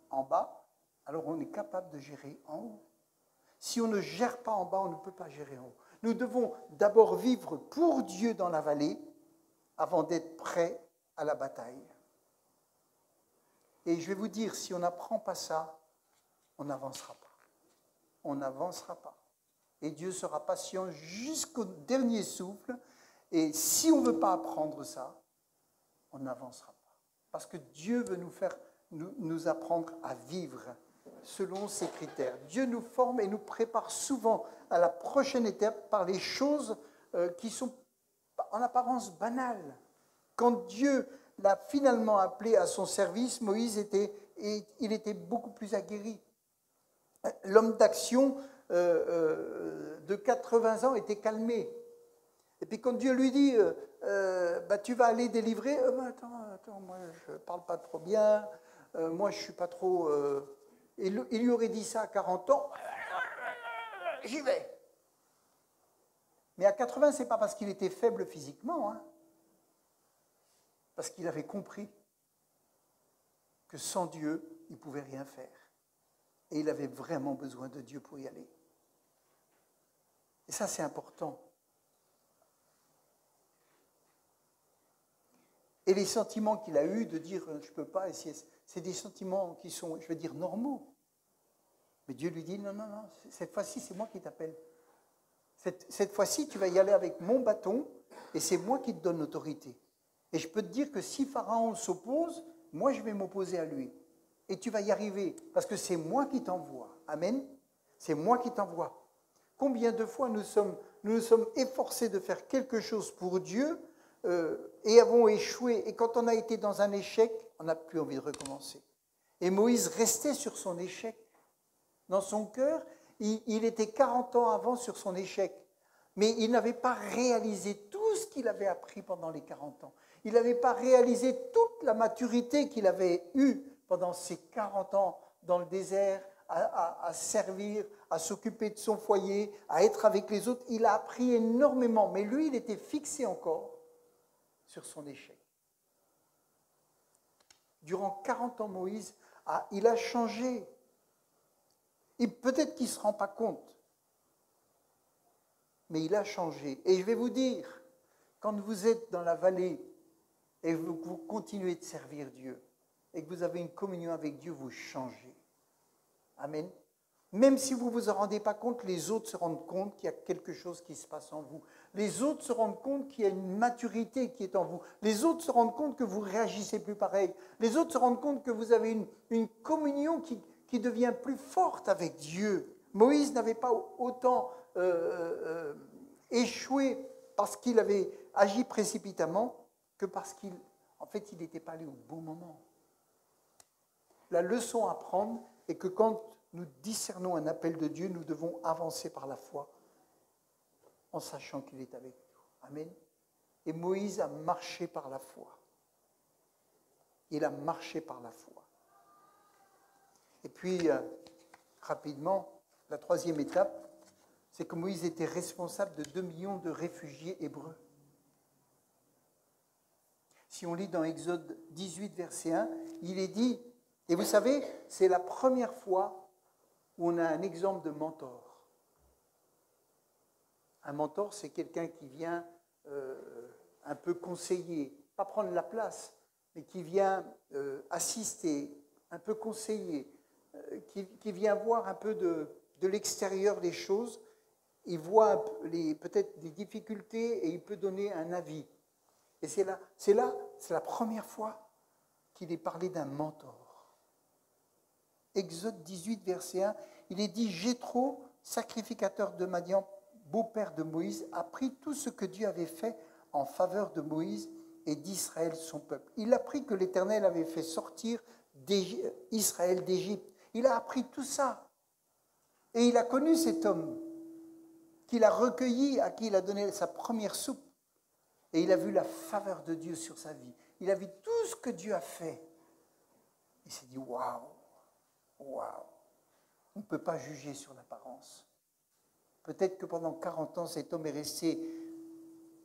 en bas, alors on est capable de gérer en haut. Si on ne gère pas en bas, on ne peut pas gérer en haut. Nous devons d'abord vivre pour Dieu dans la vallée avant d'être prêts à la bataille. Et je vais vous dire, si on n'apprend pas ça, on n'avancera pas. On n'avancera pas. Et Dieu sera patient jusqu'au dernier souffle. Et si on ne veut pas apprendre ça, on n'avancera pas. Parce que Dieu veut nous apprendre à vivre selon ses critères. Dieu nous forme et nous prépare souvent à la prochaine étape par les choses qui sont en apparence banales. Quand Dieu l'a finalement appelé à son service, Moïse était beaucoup plus aguerri. L'homme d'action de 80 ans était calmé. Et puis quand Dieu lui dit tu vas aller délivrer, attends, moi je ne parle pas trop bien, moi je ne suis pas trop... Il lui aurait dit ça à 40 ans, j'y vais. Mais à 80, ce n'est pas parce qu'il était faible physiquement, hein, parce qu'il avait compris que sans Dieu, il ne pouvait rien faire. Et il avait vraiment besoin de Dieu pour y aller. Et ça, c'est important. Et les sentiments qu'il a eus de dire « je ne peux pas », c'est des sentiments qui sont, je veux dire, normaux. Mais Dieu lui dit « non, cette fois-ci, c'est moi qui t'appelle. Cette fois-ci, tu vas y aller avec mon bâton et c'est moi qui te donne l'autorité. Et je peux te dire que si Pharaon s'oppose, moi, je vais m'opposer à lui. Et tu vas y arriver parce que c'est moi qui t'envoie. Amen. C'est moi qui t'envoie. Combien de fois nous nous sommes efforcés de faire quelque chose pour Dieu et avons échoué. Et quand on a été dans un échec, on n'a plus envie de recommencer. Et Moïse restait sur son échec. Dans son cœur, il était 40 ans avant sur son échec. Mais il n'avait pas réalisé tout ce qu'il avait appris pendant les 40 ans. Il n'avait pas réalisé toute la maturité qu'il avait eue pendant ces 40 ans dans le désert, à servir, à s'occuper de son foyer, à être avec les autres. Il a appris énormément, mais lui, il était fixé encore sur son échec. Durant 40 ans, Moïse, il a changé. Et peut-être qu'il ne se rend pas compte, mais il a changé. Et je vais vous dire, quand vous êtes dans la vallée et que vous continuez de servir Dieu, et que vous avez une communion avec Dieu, vous changez. Amen. Même si vous ne vous en rendez pas compte, les autres se rendent compte qu'il y a quelque chose qui se passe en vous. Les autres se rendent compte qu'il y a une maturité qui est en vous. Les autres se rendent compte que vous réagissez plus pareil. Les autres se rendent compte que vous avez une communion qui devient plus forte avec Dieu. Moïse n'avait pas autant échoué parce qu'il avait agi précipitamment que parce qu'il n'était pas allé au bon moment. La leçon à prendre est que quand nous discernons un appel de Dieu, nous devons avancer par la foi en sachant qu'il est avec nous. Amen. Et Moïse a marché par la foi. Il a marché par la foi. Et puis, rapidement, la troisième étape, c'est que Moïse était responsable de 2 millions de réfugiés hébreux. Si on lit dans Exode 18, verset 1, il est dit, et vous savez, c'est la première fois où on a un exemple de mentor. Un mentor, c'est quelqu'un qui vient un peu conseiller, pas prendre la place, mais qui vient assister, un peu conseiller, qui vient voir un peu de l'extérieur des choses. Il voit peut-être des difficultés et il peut donner un avis. Et c'est la première fois qu'il est parlé d'un mentor. Exode 18, verset 1, il est dit « Jéthro, sacrificateur de Madian, beau-père de Moïse, a pris tout ce que Dieu avait fait en faveur de Moïse et d'Israël, son peuple. Il a appris que l'Éternel avait fait sortir Israël d'Égypte. Il a appris tout ça. Et il a connu cet homme qu'il a recueilli, à qui il a donné sa première soupe. Et il a vu la faveur de Dieu sur sa vie. Il a vu tout ce que Dieu a fait. Il s'est dit, waouh, waouh. On ne peut pas juger sur l'apparence. Peut-être que pendant 40 ans, cet homme est resté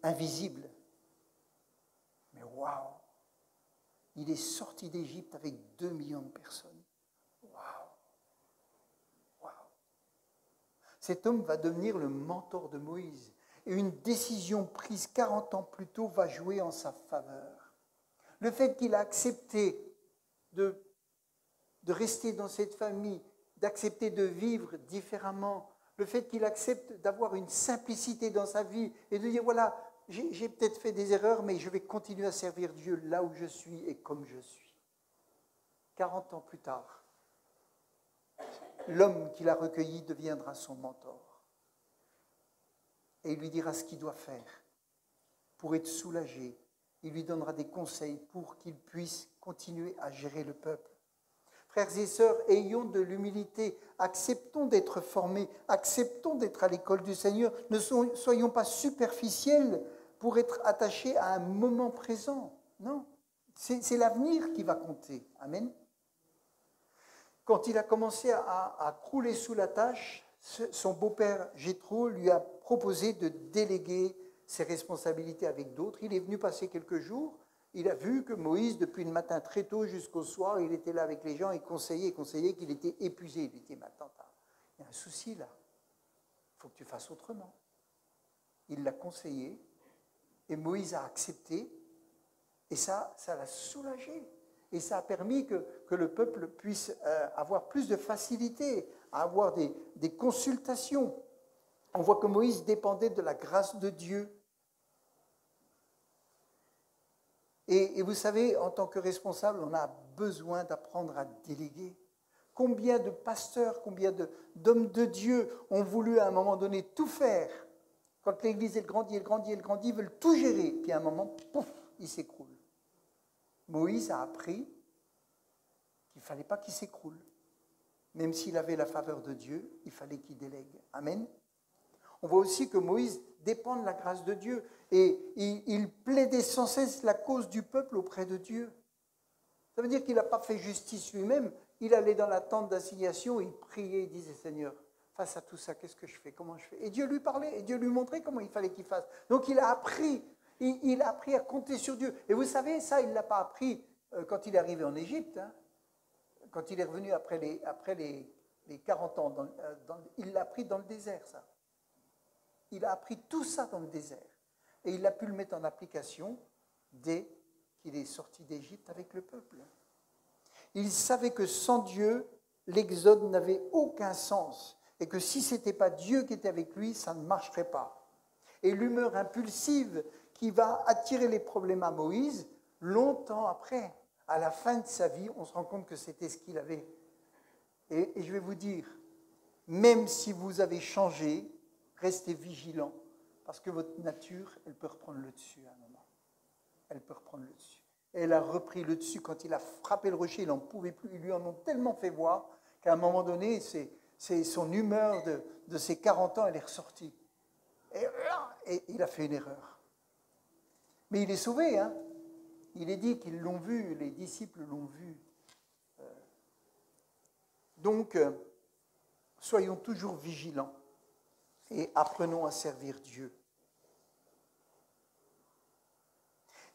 invisible. Mais waouh, il est sorti d'Égypte avec 2 millions de personnes. Waouh, waouh. Cet homme va devenir le mentor de Moïse. Et une décision prise 40 ans plus tôt va jouer en sa faveur. Le fait qu'il a accepté de rester dans cette famille, d'accepter de vivre différemment, le fait qu'il accepte d'avoir une simplicité dans sa vie et de dire, voilà, j'ai peut-être fait des erreurs, mais je vais continuer à servir Dieu là où je suis et comme je suis. 40 ans plus tard, l'homme qu'il a recueilli deviendra son mentor. Et il lui dira ce qu'il doit faire pour être soulagé. Il lui donnera des conseils pour qu'il puisse continuer à gérer le peuple. Frères et sœurs, ayons de l'humilité, acceptons d'être formés, acceptons d'être à l'école du Seigneur, ne soyons pas superficiels pour être attachés à un moment présent. Non, c'est l'avenir qui va compter. Amen. Quand il a commencé à crouler sous la tâche, son beau-père Jéthro lui a proposé de déléguer ses responsabilités avec d'autres. Il est venu passer quelques jours. Il a vu que Moïse, depuis le matin très tôt jusqu'au soir, il était là avec les gens et conseillait, qu'il était épuisé. Il lui dit, mais attends, il y a un souci là. Il faut que tu fasses autrement. Il l'a conseillé et Moïse a accepté et ça l'a soulagé. Et ça a permis que le peuple puisse avoir plus de facilité à avoir des consultations. On voit que Moïse dépendait de la grâce de Dieu. Et vous savez, en tant que responsable, on a besoin d'apprendre à déléguer. Combien de pasteurs, combien d'hommes de Dieu ont voulu à un moment donné tout faire. Quand l'Église elle grandit, ils veulent tout gérer. Puis à un moment, pouf, il s'écroule. Moïse a appris qu'il ne fallait pas qu'il s'écroule. Même s'il avait la faveur de Dieu, il fallait qu'il délègue. Amen. On voit aussi que Moïse dépend de la grâce de Dieu et il plaidait sans cesse la cause du peuple auprès de Dieu. Ça veut dire qu'il n'a pas fait justice lui-même. Il allait dans la tente d'assignation, il priait, il disait, Seigneur, face à tout ça, qu'est-ce que je fais, comment je fais? Et Dieu lui parlait, et Dieu lui montrait comment il fallait qu'il fasse. Donc il a appris à compter sur Dieu. Et vous savez, ça, il ne l'a pas appris quand il est arrivé en Égypte. Hein. Quand il est revenu après les 40 ans, il l'a appris dans le désert, ça. Il a appris tout ça dans le désert. Et il a pu le mettre en application dès qu'il est sorti d'Égypte avec le peuple. Il savait que sans Dieu, l'exode n'avait aucun sens. Et que si ce n'était pas Dieu qui était avec lui, ça ne marcherait pas. Et l'humeur impulsive qui va attirer les problèmes à Moïse, longtemps après, à la fin de sa vie, on se rend compte que c'était ce qu'il avait. Et je vais vous dire, même si vous avez changé, restez vigilants, parce que votre nature, elle peut reprendre le dessus à un moment. Elle peut reprendre le dessus. Et elle a repris le dessus quand il a frappé le rocher, il n'en pouvait plus. Ils lui en ont tellement fait voir qu'à un moment donné, c'est son humeur de ses 40 ans, elle est ressortie. Et il a fait une erreur. Mais il est sauvé, hein. Il est dit qu'ils l'ont vu, les disciples l'ont vu. Donc, soyons toujours vigilants et apprenons à servir Dieu.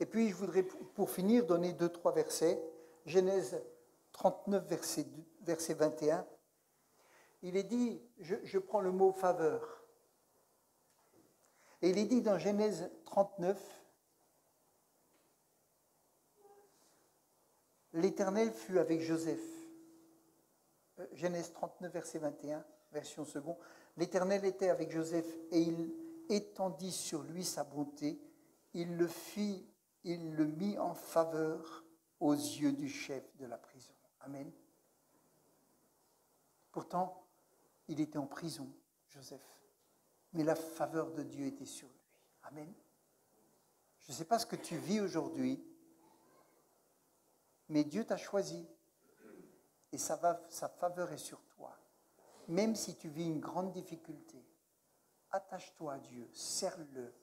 Et puis, je voudrais, pour finir, donner 2-3 versets. Genèse 39, verset 21. Il est dit, je prends le mot faveur. Et il est dit dans Genèse 39, l'Éternel fut avec Joseph. Genèse 39, verset 21, version seconde. L'Éternel était avec Joseph et il étendit sur lui sa bonté. Il le mit en faveur aux yeux du chef de la prison. Amen. Pourtant, il était en prison, Joseph. Mais la faveur de Dieu était sur lui. Amen. Je ne sais pas ce que tu vis aujourd'hui, mais Dieu t'a choisi. Et sa faveur est sur toi. Même si tu vis une grande difficulté, attache-toi à Dieu, serre-le,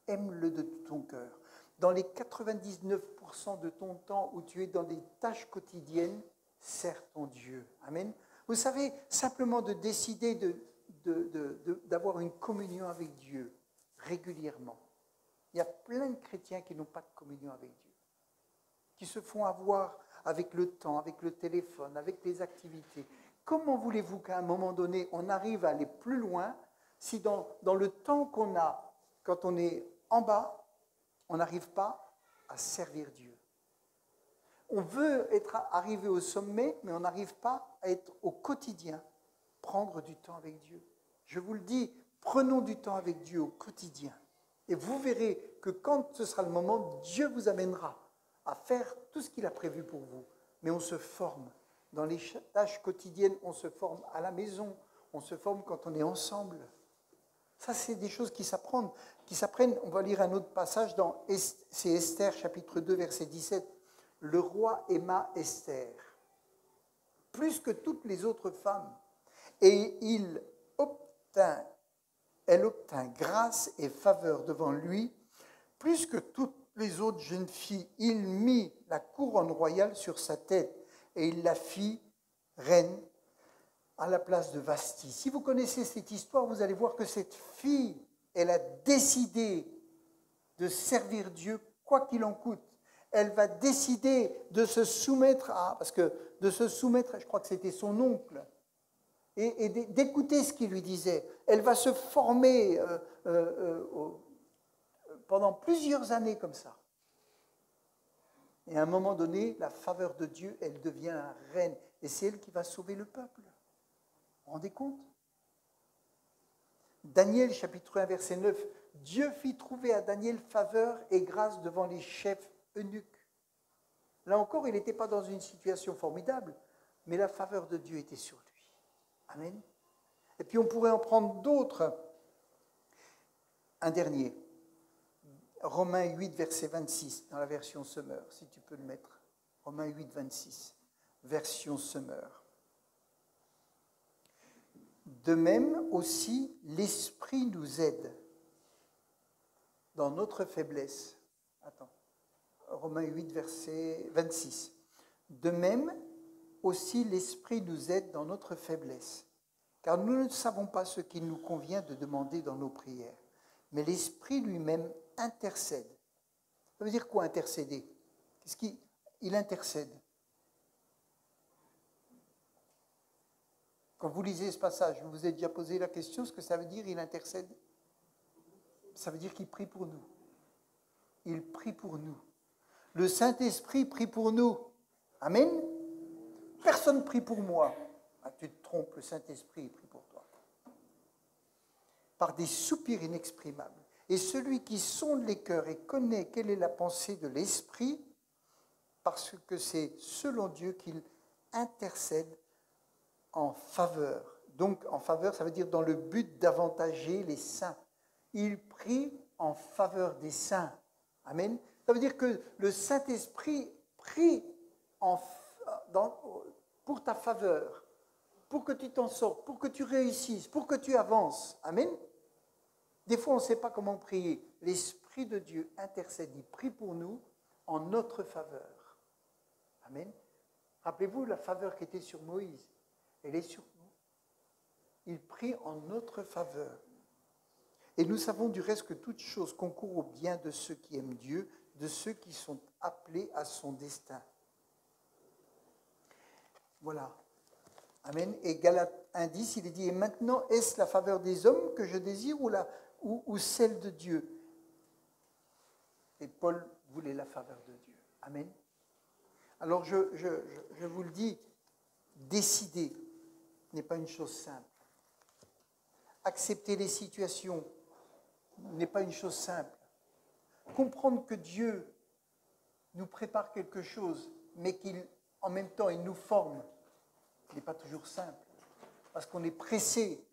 aime-le de tout ton cœur. Dans les 99% de ton temps où tu es dans des tâches quotidiennes, serre ton Dieu. Amen. Vous savez, simplement de décider d'avoir une communion avec Dieu régulièrement. Il y a plein de chrétiens qui n'ont pas de communion avec Dieu, qui se font avoir avec le temps, avec le téléphone, avec les activités. Comment voulez-vous qu'à un moment donné, on arrive à aller plus loin si dans le temps qu'on a, quand on est en bas, on n'arrive pas à servir Dieu? On veut arriver au sommet, mais on n'arrive pas à être au quotidien, prendre du temps avec Dieu. Je vous le dis, prenons du temps avec Dieu au quotidien. Et vous verrez que quand ce sera le moment, Dieu vous amènera à faire tout ce qu'il a prévu pour vous. Mais on se forme. Dans les tâches quotidiennes, on se forme à la maison, on se forme quand on est ensemble. Ça, c'est des choses qui s'apprennent. On va lire un autre passage, c'est Esther, chapitre 2, verset 17. Le roi aima Esther, plus que toutes les autres femmes, et elle obtint grâce et faveur devant lui, plus que toutes les autres jeunes filles. Il mit la couronne royale sur sa tête, et il la fit reine à la place de Vasti. Si vous connaissez cette histoire, vous allez voir que cette fille, elle a décidé de servir Dieu quoi qu'il en coûte. Elle va décider de se soumettre je crois que c'était son oncle, et d'écouter ce qu'il lui disait. Elle va se former pendant plusieurs années comme ça. Et à un moment donné, la faveur de Dieu, elle devient reine. Et c'est elle qui va sauver le peuple. Vous vous rendez compte? Daniel, chapitre 1, verset 9. Dieu fit trouver à Daniel faveur et grâce devant les chefs eunuques. Là encore, il n'était pas dans une situation formidable, mais la faveur de Dieu était sur lui. Amen. Et puis on pourrait en prendre d'autres. Un dernier. Romains 8, verset 26, dans la version Semeur, si tu peux le mettre. Romains 8, 26, version Semeur. De même aussi, l'Esprit nous aide dans notre faiblesse. Romains 8, verset 26. De même aussi, l'Esprit nous aide dans notre faiblesse, car nous ne savons pas ce qu'il nous convient de demander dans nos prières. Mais l'Esprit lui-même intercède. Ça veut dire quoi, intercéder? Qu'est-ce qu'il intercède? Quand vous lisez ce passage, vous vous êtes déjà posé la question, ce que ça veut dire, il intercède? Ça veut dire qu'il prie pour nous. Il prie pour nous. Le Saint-Esprit prie pour nous. Amen. Personne ne prie pour moi. Ah, tu te trompes, le Saint-Esprit prie pour toi. Par des soupirs inexprimables. Et celui qui sonde les cœurs et connaît quelle est la pensée de l'Esprit, parce que c'est selon Dieu qu'il intercède en faveur. Donc, en faveur, ça veut dire dans le but d'avantager les saints. Il prie en faveur des saints. Amen. Ça veut dire que le Saint-Esprit prie pour ta faveur, pour que tu t'en sortes, pour que tu réussisses, pour que tu avances. Amen. Des fois, on ne sait pas comment prier. L'Esprit de Dieu intercède, il prie pour nous en notre faveur. Amen. Rappelez-vous la faveur qui était sur Moïse. Elle est sur nous. Il prie en notre faveur. Et nous savons du reste que toute chose concourt au bien de ceux qui aiment Dieu, de ceux qui sont appelés à son destin. Voilà. Amen. Et Galates 1,10, il est dit, et maintenant, est-ce la faveur des hommes que je désire ou celle de Dieu? Et Paul voulait la faveur de Dieu. Amen. Alors je vous le dis, décidez n'est pas une chose simple. Accepter les situations n'est pas une chose simple. Comprendre que Dieu nous prépare quelque chose, mais qu'en même temps, il nous forme, n'est pas toujours simple. Parce qu'on est pressé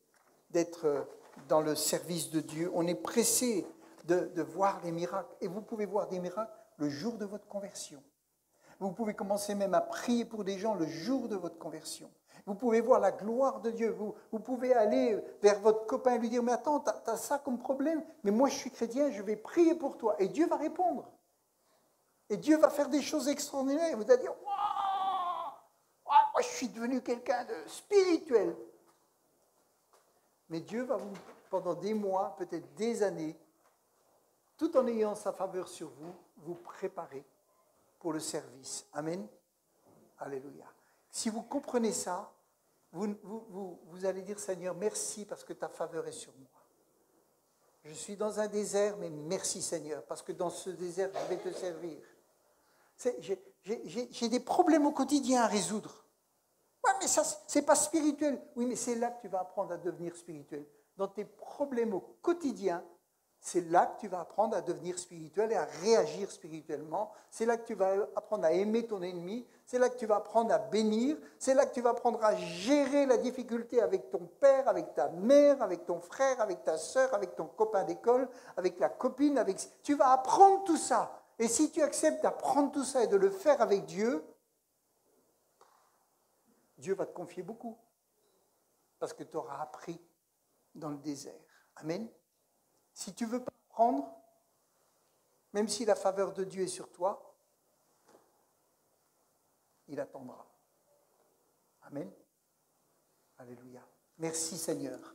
d'être dans le service de Dieu. On est pressé de voir les miracles. Et vous pouvez voir des miracles le jour de votre conversion. Vous pouvez commencer même à prier pour des gens le jour de votre conversion. Vous pouvez voir la gloire de Dieu. Vous pouvez aller vers votre copain et lui dire « Mais attends, tu as ça comme problème, mais moi je suis chrétien, je vais prier pour toi. » Et Dieu va répondre. Et Dieu va faire des choses extraordinaires. Vous allez dire « Waouh, moi je suis devenu quelqu'un de spirituel. » Mais Dieu va vous, pendant des mois, peut-être des années, tout en ayant sa faveur sur vous, vous préparer pour le service. Amen. Alléluia. Si vous comprenez ça, vous allez dire, Seigneur, merci parce que ta faveur est sur moi. Je suis dans un désert, mais merci Seigneur, parce que dans ce désert, je vais te servir. J'ai des problèmes au quotidien à résoudre. Ouais, mais ça, c'est pas spirituel. Oui, mais c'est là que tu vas apprendre à devenir spirituel. Dans tes problèmes au quotidien, c'est là que tu vas apprendre à devenir spirituel et à réagir spirituellement. C'est là que tu vas apprendre à aimer ton ennemi. C'est là que tu vas apprendre à bénir. C'est là que tu vas apprendre à gérer la difficulté avec ton père, avec ta mère, avec ton frère, avec ta sœur, avec ton copain d'école, avec la copine. Tu vas apprendre tout ça. Et si tu acceptes d'apprendre tout ça et de le faire avec Dieu, Dieu va te confier beaucoup. Parce que tu auras appris dans le désert. Amen. Si tu ne veux pas apprendre, même si la faveur de Dieu est sur toi, il attendra. Amen. Alléluia. Merci Seigneur.